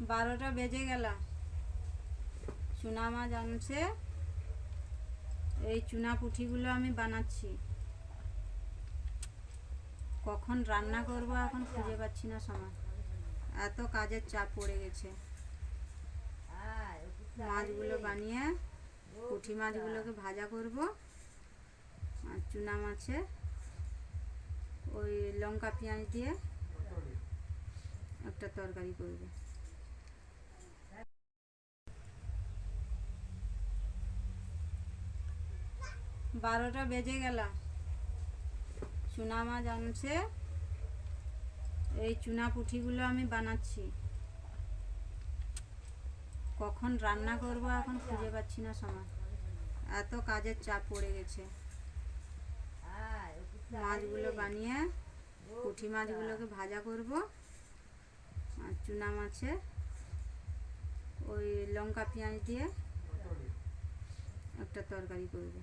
12টা বেজে গেল। চুনা মাছ আনছে, এই চুনা পুঁঠিগুলো আমি বানাচ্ছি। কখন রান্না করব এখন খুঁজে পাচ্ছি না সময়, এত কাজের চাপ পড়ে গেছে। মাছগুলো বানিয়ে পুঁটি মাছগুলোকে ভাজা করব, আর চুনা মাছে ওই লঙ্কা পেঁয়াজ দিয়ে একটা তরকারি করব। 12টা বেজে গেল। চুনা মাছ আনছে, এই চুনা পুঁঠিগুলো আমি বানাচ্ছি। কখন রান্না করব এখন খুঁজে পাচ্ছি না সময়, এত কাজের চাপ পড়ে গেছে। মাছগুলো বানিয়ে পুঁটি মাছগুলোকে ভাজা করব, আর চুনা মাছে ওই লঙ্কা পেঁয়াজ দিয়ে একটা তরকারি করব।